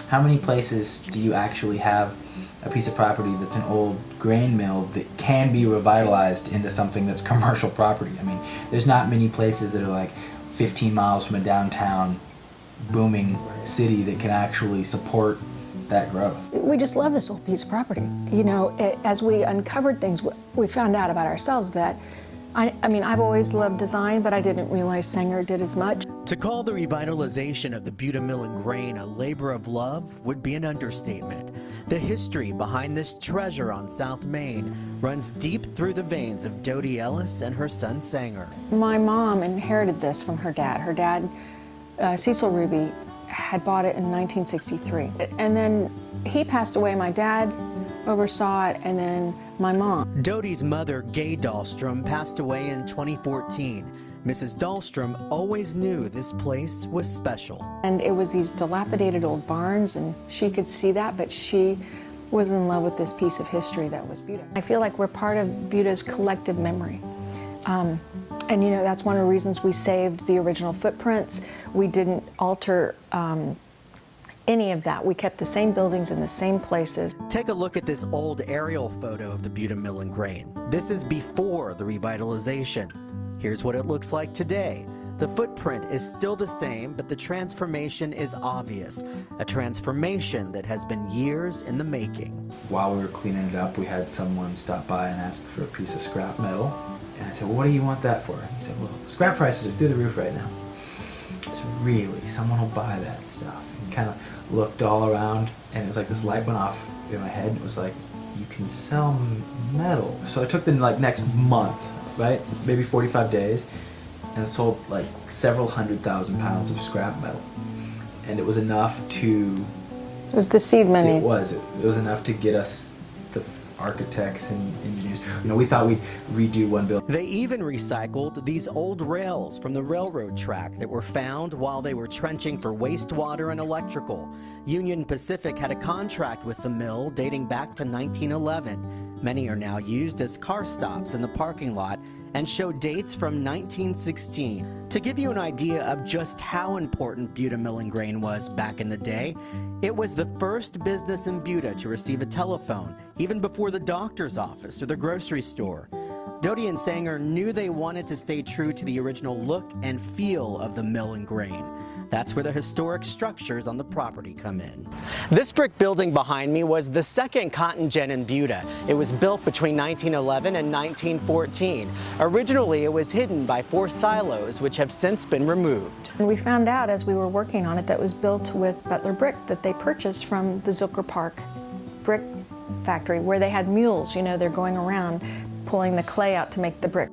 How many places do you actually have a piece of property that's an old grain mill that can be revitalized into something that's commercial property? I mean, there's not many places that are like 15 miles from a downtown booming city that can actually support that growth. We just love this old piece of property. You know, as we uncovered things, we found out about ourselves that, I mean, I've always loved design, but I didn't realize Sanger did as much. To call the revitalization of the Buda Mill and Grain a labor of love would be an understatement. The history behind this treasure on South Main runs deep through the veins of Dodie Ellis and her son Sanger. My mom inherited this from her dad. Her dad, Cecil Ruby, had bought it in 1963. And then he passed away. My dad oversaw it, and then my mom. Dodie's mother, Gay Dahlstrom, passed away in 2014. Mrs. Dahlstrom always knew this place was special. And it was these dilapidated old barns, and she could see that, but she was in love with this piece of history that was Buda. I feel like we're part of Buda's collective memory. And you know, that's one of the reasons we saved the original footprints. We didn't alter any of that. We kept the same buildings in the same places. Take a look at this old aerial photo of the Buda Mill and Grain. This is before the revitalization. Here's what it looks like today. The footprint is still the same, but the transformation is obvious. A transformation that has been years in the making. While we were cleaning it up, we had someone stop by and ask for a piece of scrap metal. And I said, well, what do you want that for? And he said, well, scrap prices are through the roof right now. So really, someone will buy that stuff. And kind of looked all around, and it was like this light went off in my head, and it was like, you can sell metal. So I took the next month, right, maybe 45 days, and sold like several 100,000 pounds of scrap metal. And it was enough to... It was the seed money. It was enough to get us the architects and engineers. You know, we thought we'd redo one building. They even recycled these old rails from the railroad track that were found while they were trenching for wastewater and electrical. Union Pacific had a contract with the mill dating back to 1911. Many are now used as car stops in the parking lot and show dates from 1916. To give you an idea of just how important Buda Mill and Grain was back in the day, it was the first business in Buda to receive a telephone, even before the doctor's office or the grocery store. Dodie and Sanger knew they wanted to stay true to the original look and feel of the mill and grain. That's where the historic structures on the property come in. This brick building behind me was the second cotton gin in Buda. It was built between 1911 and 1914. Originally, it was hidden by 4 silos, which have since been removed. And we found out as we were working on it that it was built with Butler brick that they purchased from the Zilker Park brick factory, where they had mules. You know, they're going around pulling the clay out to make the brick.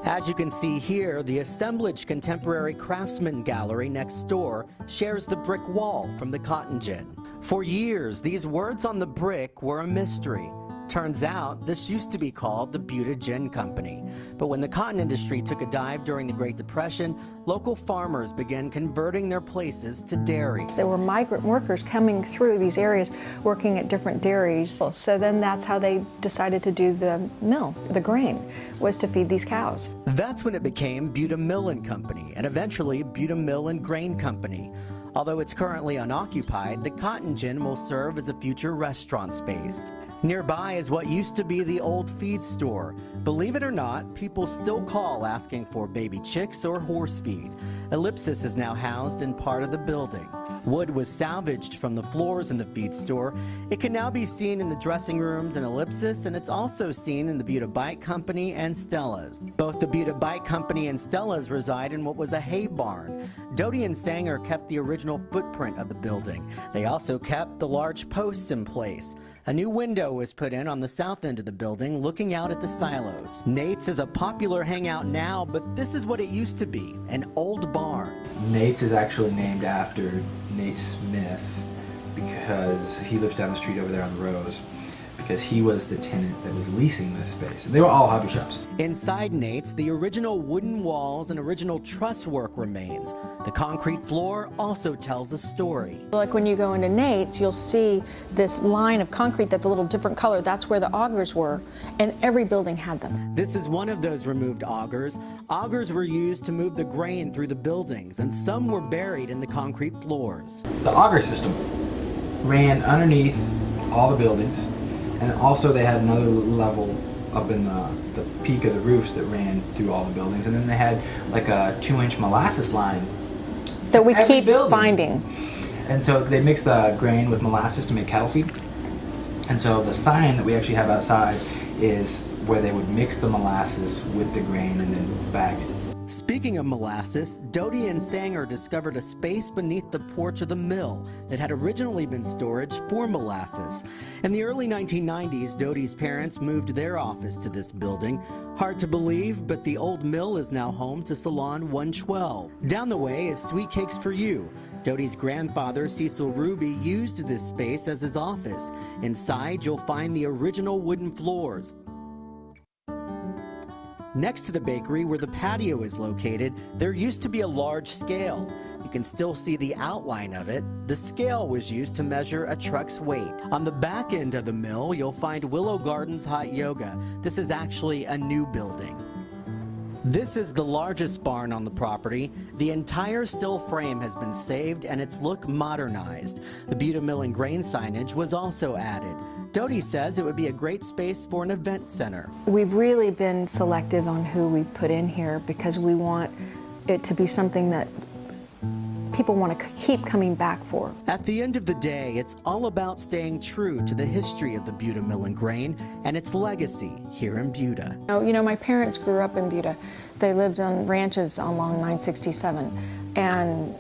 As you can see here, the Assemblage Contemporary Craftsman Gallery next door shares the brick wall from the cotton gin. For years, these words on the brick were a mystery. Turns out, this used to be called the Buda Gin Company. But when the cotton industry took a dive during the Great Depression, local farmers began converting their places to dairies. There were migrant workers coming through these areas working at different dairies. So then that's how they decided to do the mill. The grain was to feed these cows. That's when it became Buda Mill and Company, and eventually Buda Mill and Grain Company. Although it's currently unoccupied, the cotton gin will serve as a future restaurant space. Nearby is what used to be the old feed store. Believe it or not, people still call asking for baby chicks or horse feed. Ellipsis is now housed in part of the building. Wood was salvaged from the floors in the feed store. It can now be seen in the dressing rooms in Ellipsis, and it's also seen in the Buda Bike Company and Stella's. Both the Buda Bike Company and Stella's reside in what was a hay barn. Dodie and Sanger kept the original footprint of the building. They also kept the large posts in place. A new window was put in on the south end of the building, looking out at the silos. Nate's is a popular hangout now, but this is what it used to be, an old barn. Nate's is actually named after Nate Smith because he lives down the street over there on the Rose. because he was the tenant that was leasing this space. They were all hobby shops. Inside Nate's, the original wooden walls and original truss work remains. The concrete floor also tells a story. Like when you go into Nate's, you'll see this line of concrete that's a little different color. That's where the augers were, and every building had them. This is one of those removed augers. Augers were used to move the grain through the buildings, and some were buried in the concrete floors. The auger system ran underneath all the buildings, and also they had another level up in the peak of the roofs that ran through all the buildings, and then they had like a 2-inch molasses line That we every keep building. finding. And so they mix the grain with molasses to make cattle feed. And so the sign that we actually have outside is where they would mix the molasses with the grain and then bag it. Speaking of molasses, Doty and Sanger discovered a space beneath the porch of the mill that had originally been storage for molasses. In the early 1990s, Doty's parents moved their office to this building. Hard to believe, but the old mill is now home to Salon 112. Down the way is Sweet Cakes for You. Doty's grandfather, Cecil Ruby, used this space as his office. Inside, you'll find the original wooden floors. Next to the bakery, where the patio is located, there used to be a large scale. You can still see the outline of it. The scale was used to measure a truck's weight. On the back end of the mill, you'll find Willow Gardens Hot Yoga. This is actually a new building. This is the largest barn on the property. The entire still frame has been saved and its look modernized. The Buda Mill and Grain signage was also added. Doty says it would be a great space for an event center. We've really been selective on who we put in here because we want it to be something that people want to keep coming back for. At the end of the day, it's all about staying true to the history of the Buda Mill and Grain and its legacy here in Buda. You know, my parents grew up in Buda. They lived on ranches along 967, and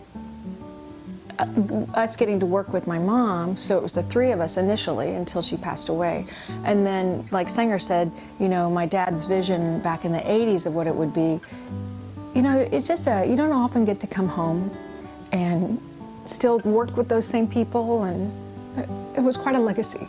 us getting to work with my mom, so it was the three of us initially until she passed away. And then, like Sanger said, you know, my dad's vision back in the 80s of what it would be, you know, it's just you don't often get to come home and still work with those same people, and it was quite a legacy.